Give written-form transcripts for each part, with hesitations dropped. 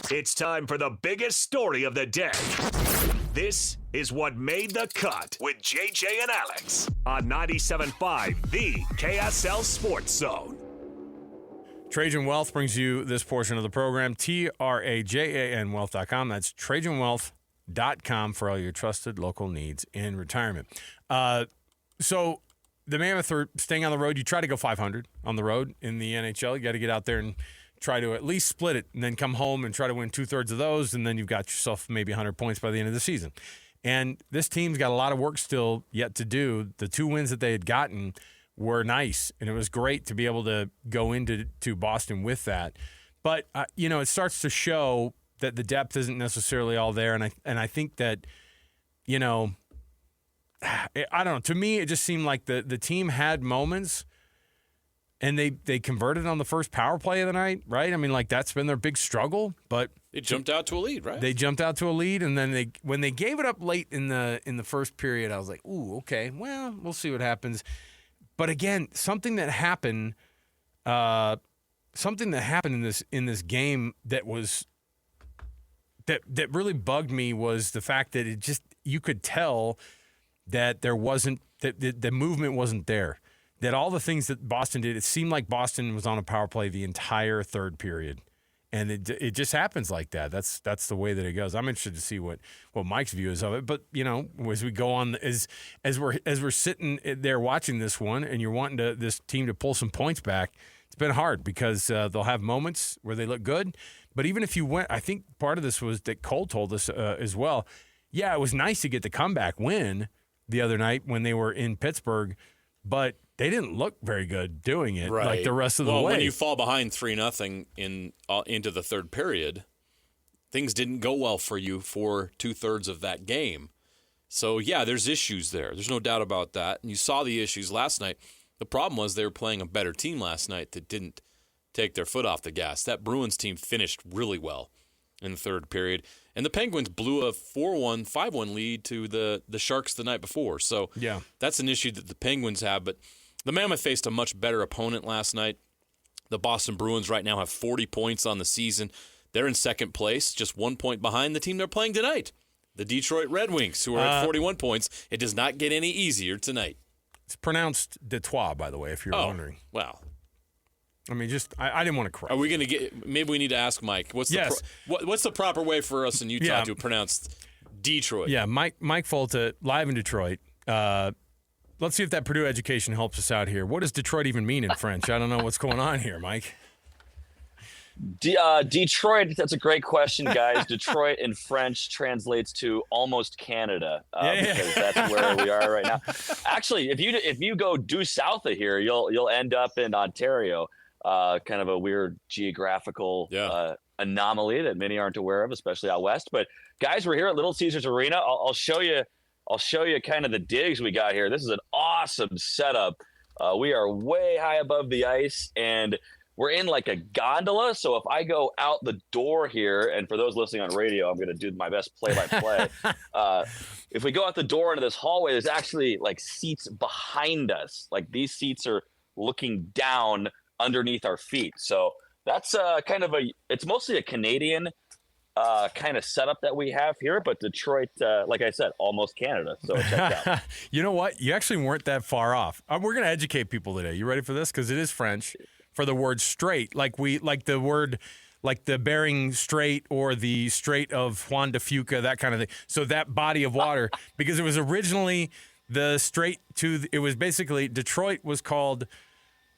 It's time for the biggest story of the day. This is What Made the Cut with JJ and Alex on 97.5, the KSL Sports Zone. Trajan Wealth brings you this portion of the program, TRAJAN Wealth.com. That's TrajanWealth.com for all your trusted local needs in retirement. So the Mammoth are staying on the road. You try to go 500 on the road in the NHL. You got to get out there and try to at least split it and then come home and try to win 2/3 of those, and then you've got yourself maybe 100 points by the end of the season. And this team's got a lot of work still yet to do. The 2 wins that they had gotten were nice, and it was great to be able to go into Boston with that. But, it starts to show that the depth isn't necessarily all there, and I think that, I don't know. To me, it just seemed like the team had moments. And they converted on the first power play of the night, right? I mean, that's been their big struggle. But they jumped out to a lead, right? They jumped out to a lead, and then when they gave it up late in the first period, I was like, "Ooh, okay. Well, we'll see what happens." But again, something that happened in this game that really bugged me was the fact that you could tell that there wasn't the movement wasn't there. That all the things that Boston did, it seemed like Boston was on a power play the entire third period. And it just happens like that. That's the way that it goes. I'm interested to see what Mike's view is of it. But, as we go on, as we're sitting there watching this one and you're wanting this team to pull some points back, it's been hard because they'll have moments where they look good. But even if you went, I think part of this was that Cole told us as well. Yeah, it was nice to get the comeback win the other night when they were in Pittsburgh, but they didn't look very good doing it like the rest of the way. Well, when you fall behind 3-0 into the third period, things didn't go well for you for 2/3 of that game. So, yeah, there's issues there. There's no doubt about that. And you saw the issues last night. The problem was they were playing a better team last night that didn't take their foot off the gas. That Bruins team finished really well in the third period. And the Penguins blew a 4-1, 5-1 lead to the Sharks the night before. So yeah, that's an issue that the Penguins have. But the Mammoth faced a much better opponent last night. The Boston Bruins right now have 40 points on the season. They're in second place, just 1 point behind the team they're playing tonight, the Detroit Red Wings, who are at 41 points. It does not get any easier tonight. It's pronounced Detroit, by the way, if you're wondering. Wow. I mean, I didn't want to correct. Are we going to get? Maybe we need to ask Mike. What's the proper way for us in Utah to pronounce Detroit? Yeah, Mike Folta, live in Detroit. Let's see if that Purdue education helps us out here. What does Detroit even mean in French? I don't know what's going on here, Mike. Detroit, that's a great question, guys. Detroit in French translates to almost Canada because that's where we are right now. Actually, if you go due south of here, you'll end up in Ontario. Kind of a weird geographical anomaly that many aren't aware of, especially out west. But guys, we're here at Little Caesars Arena. I'll show you kind of the digs we got here. This is an awesome setup. We are way high above the ice, and we're in like a gondola. So if I go out the door here, and for those listening on radio, I'm going to do my best play-by-play. If we go out the door into this hallway, there's actually like seats behind us. Like these seats are looking down underneath our feet. So that's it's mostly a Canadian kind of setup that we have here, but Detroit, like I said, almost Canada. So check out. You know what? You actually weren't that far off. We're going to educate people today. You ready for this? Because it is French for the word straight, like the word, like the Bering Strait or the Strait of Juan de Fuca, that kind of thing. So that body of water, because it was originally the strait it was basically, Detroit was called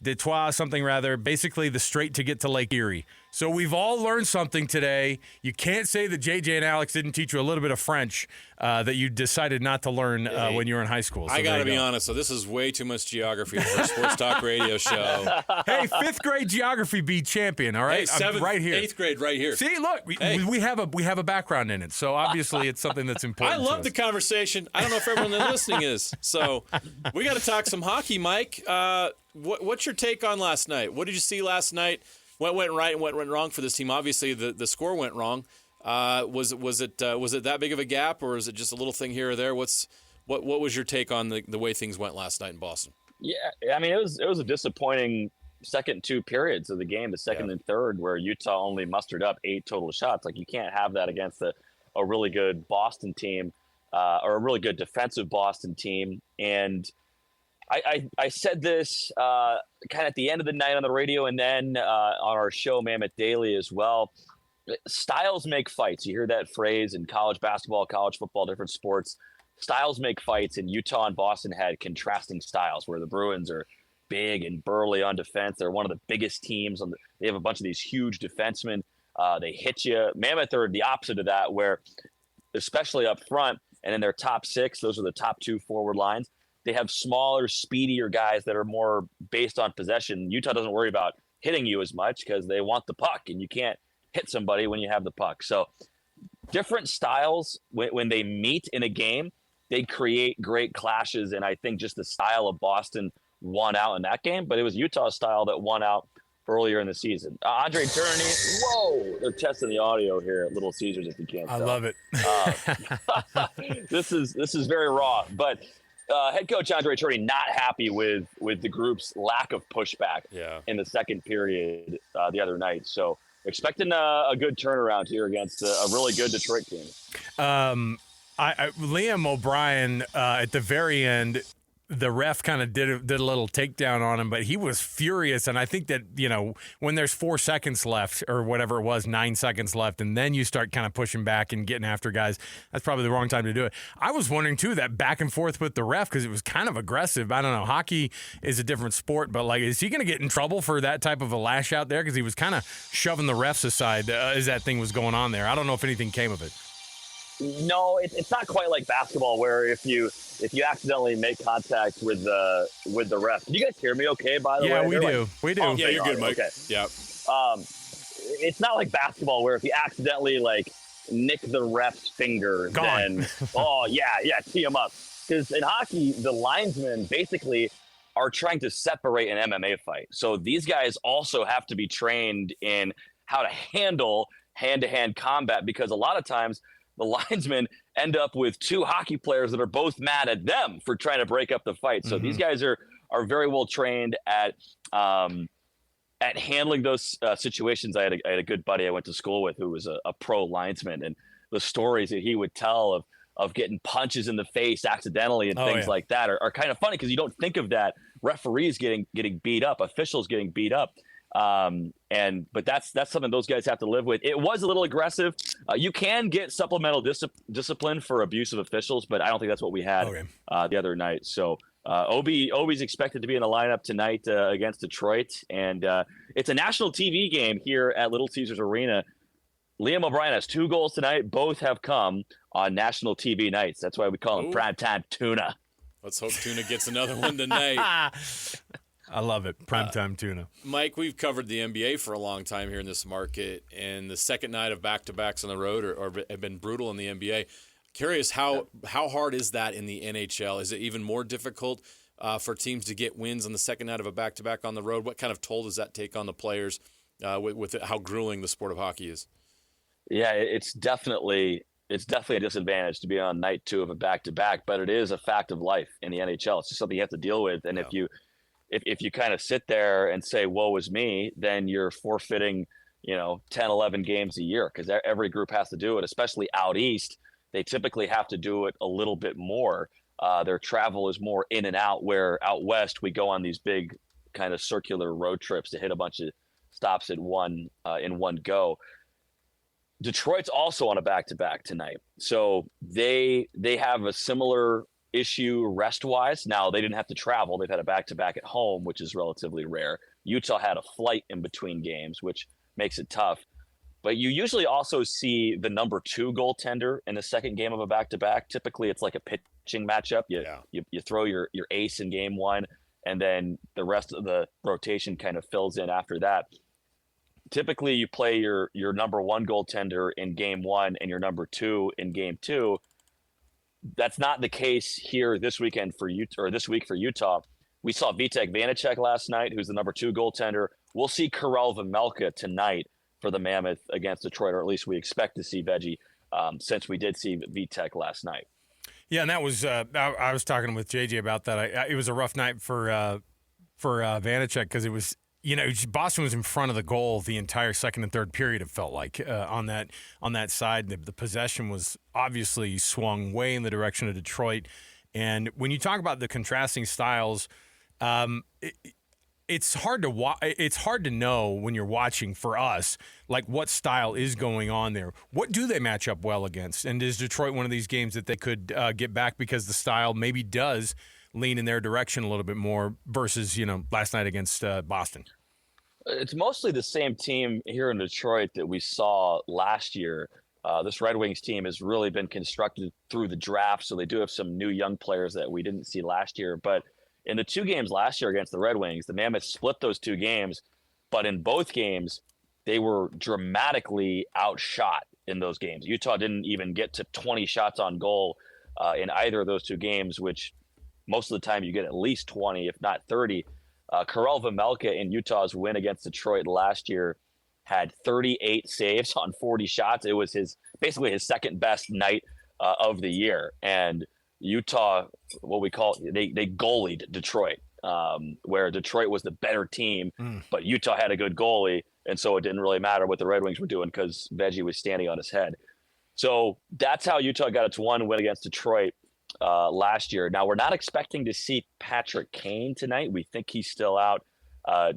Detroit something rather, basically the strait to get to Lake Erie. So we've all learned something today. You can't say that JJ and Alex didn't teach you a little bit of French that you decided not to learn when you were in high school. So I got to be honest, so this is way too much geography for a sports talk radio show. Hey, 5th grade geography be champion, all right? Hey, 7th, right here. 8th grade right here. See, look, we have a background in it, so obviously it's something that's important. I love the conversation. I don't know if everyone that's listening is. So we got to talk some hockey, Mike. What's your take on last night? What did you see last night? What went right and what went wrong for this team? Obviously, the score went wrong. Was it that big of a gap, or is it just a little thing here or there? What was your take on the way things went last night in Boston? Yeah, I mean, it was a disappointing second two periods of the game, the second and third, where Utah only mustered up 8 total shots. Like, you can't have that against a really good Boston team, or a really good defensive Boston team. And I said this kind of at the end of the night on the radio, and then on our show, Mammoth Daily, as well. Styles make fights. You hear that phrase in college basketball, college football, different sports. Styles make fights, and Utah and Boston had contrasting styles, where the Bruins are big and burly on defense. They're one of the biggest teams. They have a bunch of these huge defensemen. They hit you. Mammoth are the opposite of that, where especially up front and in their top 6, those are the top 2 forward lines. They have smaller, speedier guys that are more based on possession. Utah doesn't worry about hitting you as much because they want the puck, and you can't hit somebody when you have the puck. So different styles, when they meet in a game, they create great clashes. And I think just the style of Boston won out in that game, but it was Utah's style that won out earlier in the season. Andre Tourney, whoa, they're testing the audio here at Little Caesars, if you can't tell. I love it. This is very raw, but head coach Andre Tourney not happy with the group's lack of pushback in the second period the other night. So expecting a good turnaround here against a really good Detroit team. Liam O'Brien at the very end, the ref kind of did a little takedown on him, but he was furious. And I think that, when there's 4 seconds left or whatever it was, 9 seconds left, and then you start kind of pushing back and getting after guys, that's probably the wrong time to do it. I was wondering, too, that back and forth with the ref, because it was kind of aggressive. I don't know. Hockey is a different sport, but, is he going to get in trouble for that type of a lash out there? Because he was kind of shoving the refs aside as that thing was going on there. I don't know if anything came of it. No, it's not quite like basketball, where if you accidentally make contact with the ref. Can you guys hear me okay, by the way? Yeah, we do. Oh, yeah, you're good, Mike. Okay. Yeah. It's not like basketball, where if you accidentally nick the ref's finger, Gone. then tee him up. Because in hockey, the linesmen basically are trying to separate an MMA fight. So these guys also have to be trained in how to handle hand-to-hand combat, because a lot of times the linesmen end up with 2 hockey players that are both mad at them for trying to break up the fight. So these guys are very well trained at handling those situations. I had a good buddy I went to school with who was a pro linesman, and the stories that he would tell of getting punches in the face accidentally and things like that are kind of funny, because you don't think of that. Referees getting beat up, officials getting beat up. But that's something those guys have to live with. It was a little aggressive. You can get supplemental discipline for abuse of officials, but I don't think that's what we had the other night. So Obi's expected to be in the lineup tonight against Detroit, and it's a national TV game here at Little Caesars Arena. Liam O'Brien has 2 goals tonight. Both have come on national TV nights. That's why we call him Primetime Tuna. Let's hope Tuna gets another one tonight. I love it. Primetime Tuna. Mike, we've covered the NBA for a long time here in this market, and the second night of back-to-backs on the road have been brutal in the NBA. Curious, how hard is that in the NHL? Is it even more difficult for teams to get wins on the second night of a back-to-back on the road? What kind of toll does that take on the players with how grueling the sport of hockey is? Yeah, it's definitely a disadvantage to be on night 2 of a back-to-back, but it is a fact of life in the NHL. It's just something you have to deal with, and if you kind of sit there and say, woe is me, then you're forfeiting, 10, 11 games a year, because every group has to do it, especially out east. They typically have to do it a little bit more. Their travel is more in and out, where out west we go on these big kind of circular road trips to hit a bunch of stops in one go. Detroit's also on a back-to-back tonight. So they have a similar issue rest-wise. Now, they didn't have to travel. They've had a back-to-back at home, which is relatively rare. Utah had a flight in between games, which makes it tough. But you usually also see the number 2 goaltender in the second game of a back-to-back. Typically, it's like a pitching matchup. You throw your ace in game 1, and then the rest of the rotation kind of fills in after that. Typically, you play your number 1 goaltender in game 1 and your number 2 in game 2. That's not the case here this weekend for Utah, or this week for Utah. We saw Vitek Vanacek last night, who's the number 2 goaltender. We'll see Karel Vejmelka tonight for the Mammoth against Detroit, or at least we expect to see Veggie, since we did see Vitek last night. Yeah, and that was I was talking with JJ about that. It was a rough night for Vanacek, because it was Boston was in front of the goal the entire second and third period. It felt like on that side, the possession was obviously swung way in the direction of Detroit. And when you talk about the contrasting styles, it's hard to know when you're watching for us, like what style is going on there. What do they match up well against? And is Detroit one of these games that they could get back because the style maybe does lean in their direction a little bit more versus, last night against Boston? It's mostly the same team here in Detroit that we saw last year. This Red Wings team has really been constructed through the draft, so they do have some new young players that we didn't see last year. But in the 2 games last year against the Red Wings, the Mammoths split those 2 games, but in both games, they were dramatically outshot in those games. Utah didn't even get to 20 shots on goal in either of those 2 games, which most of the time you get at least 20, if not 30. Karel Vejmelka in Utah's win against Detroit last year had 38 saves on 40 shots. It was basically his second best night of the year. And Utah, what we call, they goalied Detroit, where Detroit was the better team, but Utah had a good goalie. And so it didn't really matter what the Red Wings were doing because Veggie was standing on his head. So that's how Utah got its 1 win against Detroit last year. Now, we're not expecting to see Patrick Kane tonight. We think he's still out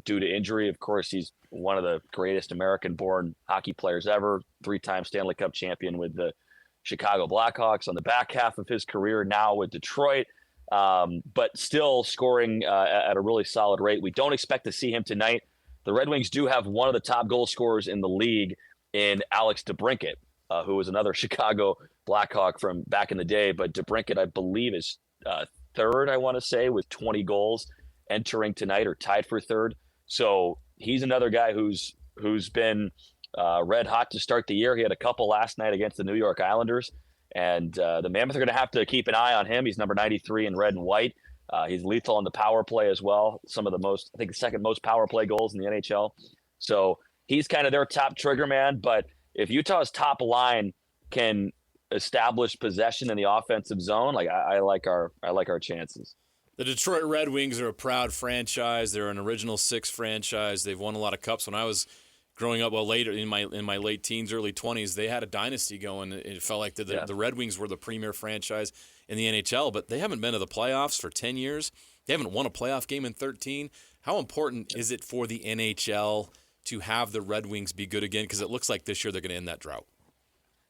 due to injury. Of course, he's one of the greatest American-born hockey players ever, 3-time Stanley Cup champion with the Chicago Blackhawks on the back half of his career, now with Detroit, but still scoring at a really solid rate. We don't expect to see him tonight. The Red Wings do have one of the top goal scorers in the league in Alex DeBrincat, who was another Chicago Blackhawk from back in the day. But DeBrincat, I believe, is third, I want to say, with 20 goals entering tonight, or tied for third. So he's another guy who's been red hot to start the year. He had a couple last night against the New York Islanders. And the Mammoth are going to have to keep an eye on him. He's number 93 in red and white. He's lethal on the power play as well. Some of the most, I think, the second most power play goals in the NHL. So he's kind of their top trigger man. But if Utah's top line can establish possession in the offensive zone, like I like our chances. The Detroit Red Wings are a proud franchise. They're an original 6 franchise. They've won a lot of cups. When I was growing up, later in my late teens, early 20s, they had a dynasty going. It felt like the Red Wings were the premier franchise in the NHL, but they haven't been to the playoffs for 10 years. They haven't won a playoff game in 13. How important is it for the NHL to have the Red Wings be good again? Because it looks like this year they're going to end that drought.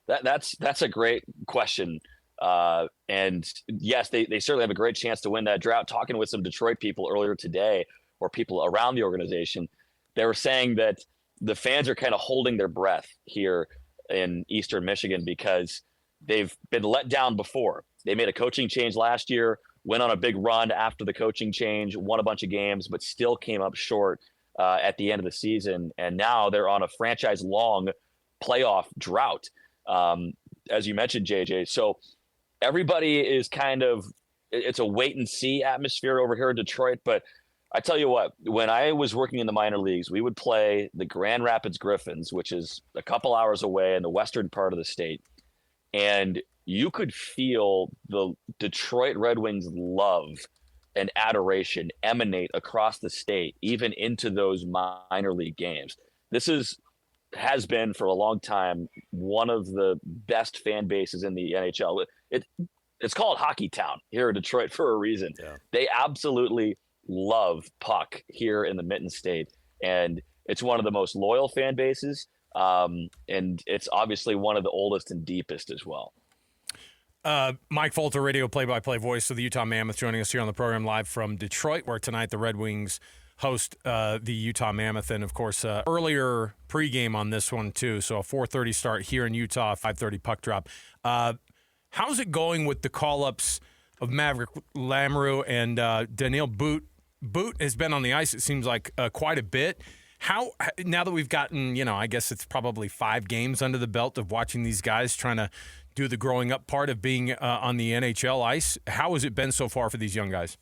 That's a great question. And yes, they certainly have a great chance to win that drought. Talking with some Detroit people earlier today, or people around the organization, they were saying that the fans are kind of holding their breath here in Eastern Michigan because they've been let down before. They made a coaching change last year, went on a big run after the coaching change, won a bunch of games, but still came up short at the end of the season. And now they're on a franchise-long playoff drought, as you mentioned, JJ. So everybody is it's a wait-and-see atmosphere over here in Detroit. But I tell you what, when I was working in the minor leagues, we would play the Grand Rapids Griffins, which is a couple hours away in the western part of the state. And you could feel the Detroit Red Wings love and adoration emanate across the state, even into those minor league games. This has been for a long time one of the best fan bases in the NHL. It's called Hockey Town here in Detroit for a reason. Yeah. They absolutely love puck here in the Mitten State, and it's one of the most loyal fan bases, and it's obviously one of the oldest and deepest as well. Mike Folta, radio play-by-play voice of the Utah Mammoth, joining us here on the program live from Detroit, where tonight the Red Wings host the Utah Mammoth, and of course earlier pregame on this one too. So a 4:30 start here in Utah, 5:30 puck drop. How's it going with the call-ups of Maverick Lamoureux and Daniil Boot? Boot has been on the ice, it seems like, quite a bit. How, now that we've gotten, I guess it's probably 5 games under the belt of watching these guys trying to do the growing up part of being on the NHL ice, how has it been so far for these young guys?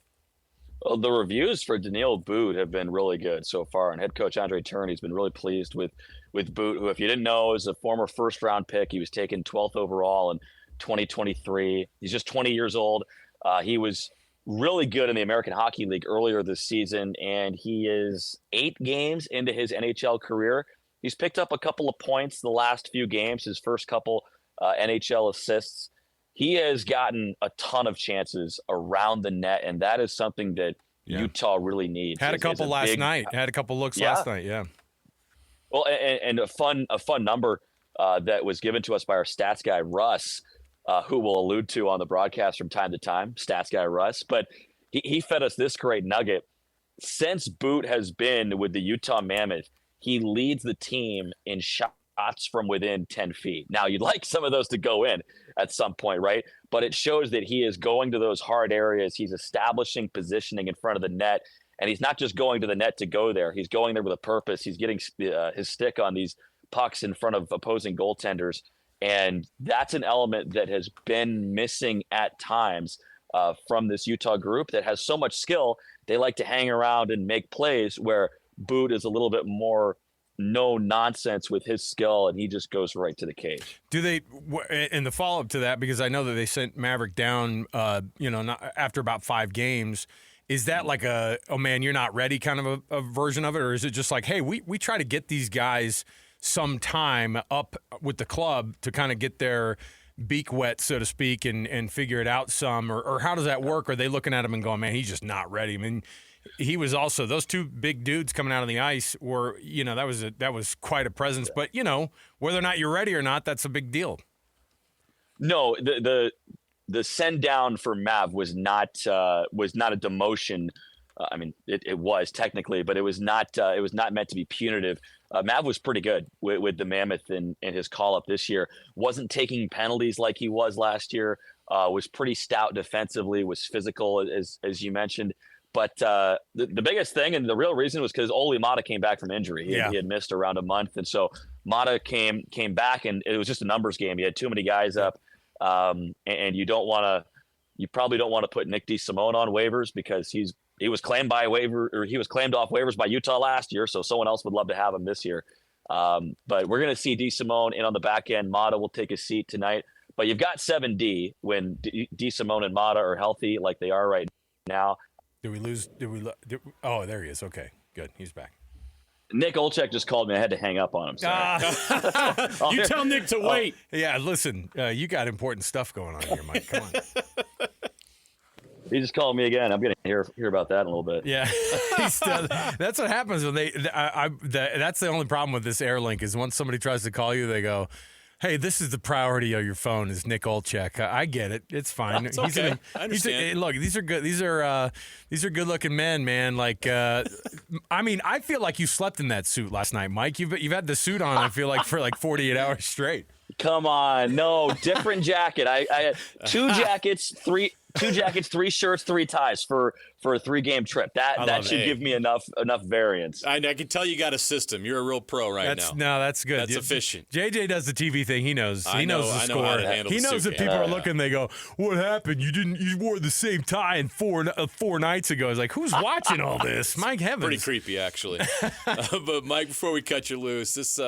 Well, the reviews for Daniil Boot have been really good so far, and head coach Andre Turney's been really pleased with Boot, who, if you didn't know, is a former first-round pick. He was taken 12th overall in 2023. He's just 20 years old. He was really good in the American Hockey League earlier this season, and he is 8 games into his NHL career. He's picked up a couple of points the last few games, his first couple NHL assists. He has gotten a ton of chances around the net, and that is something that Utah really needs. Had a couple last night. Had a couple looks last night, Well, and a fun number that was given to us by our stats guy, Russ, who we'll allude to on the broadcast from time to time, stats guy Russ. But he fed us this great nugget. Since Boot has been with the Utah Mammoth, he leads the team in shots from within 10 feet. Now, you'd like some of those to go in at some point, right? But it shows that he is going to those hard areas. He's establishing positioning in front of the net. And he's not just going to the net to go there. He's going there with a purpose. He's getting his stick on these pucks in front of opposing goaltenders. And that's an element that has been missing at times from this Utah group that has so much skill. They like to hang around and make plays, where Boot is a little bit more no nonsense with his skill, and he just goes right to the cage. Do they, in the follow-up to that, because I know that they sent Maverick down, after about 5 games, is that like a, oh man, you're not ready kind of a version of it? Or is it just like, hey, we try to get these guys some time up with the club to kind of get their beak wet, so to speak, and figure it out some? Or how does that work? Are they looking at him and going, man, he's just not ready? I mean, he was also, those 2 big dudes coming out on the ice were, that was quite a presence. But, whether or not you're ready or not, that's a big deal. No, the send down for Mav was not a demotion. I mean, it was technically, but it was not meant to be punitive. Mav was pretty good with the Mammoth in his call up this year. Wasn't taking penalties like he was last year. Was pretty stout defensively. Was physical as you mentioned. But the biggest thing, and the real reason, was because Olli Mata came back from injury. He had missed around a month, and so Mata came back, and it was just a numbers game. He had too many guys up. And you probably don't want to put Nick DeSimone on waivers, because he was claimed off waivers by Utah last year. So someone else would love to have him this year. But we're going to see DeSimone in on the back end. Mata will take a seat tonight, but you've got 7D when DeSimone and Mata are healthy, like they are right now. Oh, there he is. Okay, good. He's back. Nick Olczyk just called me. I had to hang up on him. You tell Nick to wait. Yeah, listen, you got important stuff going on here, Mike. Come on. He just called me again. I'm going to hear about that in a little bit. Yeah, that's what happens when that's the only problem with this Airlink is once somebody tries to call you, they go, hey, this is the priority of your phone is Nick Olczyk. I get it. It's fine. It's okay. I understand. Look, these are good. These are good-looking men, man. Like, I mean, I feel like you slept in that suit last night, Mike. You've had the suit on, I feel like, for like 48 hours straight. Come on. No, different jacket. I had 2 jackets, 3 shirts, 3 ties for a 3-game trip. That should give me enough variance. I can tell you got a system. You're a real pro now. No, that's good. That's efficient. JJ does the TV thing. He knows. He knows the score. How to handle he knows that people are looking. They go, "What happened? You wore the same tie in 4 nights ago." It's like, who's watching all this? Mike heavens. Pretty creepy, actually. But Mike, before we cut you loose, this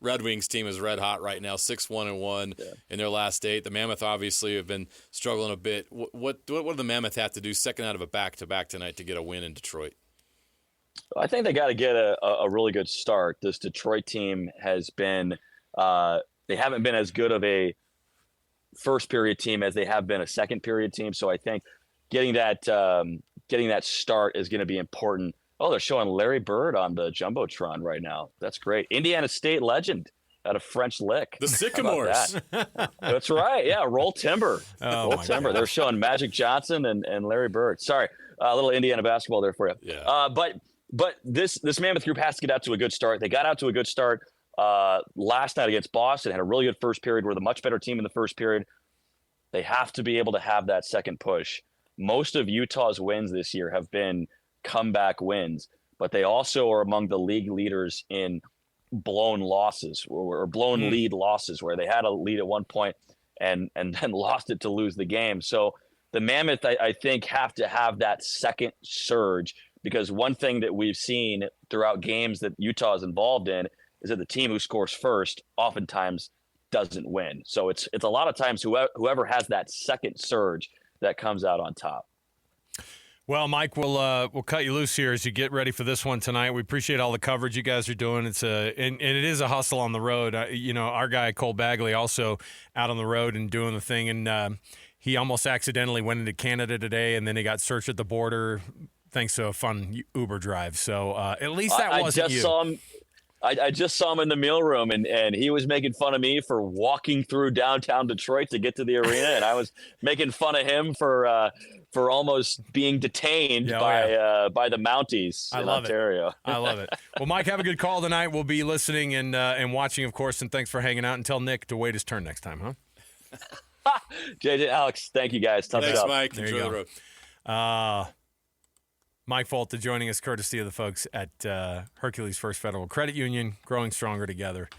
Red Wings team is red hot right now. 6-1-1 in their last 8. The Mammoth obviously have been struggling a bit. What do the Mammoth have to do second out of a back-to-back tonight to get a win in Detroit? I think they got to get a really good start. This Detroit team has been they haven't been as good of a first period team as they have been a second period team. So I think getting that start is going to be important. Oh, they're showing Larry Bird on the Jumbotron right now. That's great. Indiana State legend at a French Lick. The Sycamores. That's right. Yeah, Roll Timber. Roll Timber. They're showing Magic Johnson and Larry Bird. Sorry, a little Indiana basketball there for you. Yeah. But this Mammoth group has to get out to a good start. They got out to a good start last night against Boston. Had a really good first period. Were the much better team in the first period. They have to be able to have that second push. Most of Utah's wins this year have been comeback wins, but they also are among the league leaders in blown losses or blown lead losses, where they had a lead at one point and then lost it to lose the game. So the Mammoth, I think, have to have that second surge, because one thing that we've seen throughout games that Utah is involved in is that the team who scores first oftentimes doesn't win. So it's a lot of times whoever has that second surge that comes out on top. Well, Mike, we'll cut you loose here as you get ready for this one tonight. We appreciate all the coverage you guys are doing. And it is a hustle on the road. Our guy Cole Bagley also out on the road and doing the thing, and he almost accidentally went into Canada today, and then he got searched at the border thanks to a fun Uber drive. So at least that wasn't you. I just saw him in the mailroom, and he was making fun of me for walking through downtown Detroit to get to the arena, and I was making fun of him for almost being detained by the Mounties in Ontario. I love it. Well, Mike, have a good call tonight. We'll be listening and watching, of course, and thanks for hanging out. And tell Nick to wait his turn next time, huh? JJ, Alex, thank you guys. Tough Thanks, stuff. Mike. There Enjoy you the go. road. Mike Folta joining us courtesy of the folks at Hercules First Federal Credit Union, growing stronger together.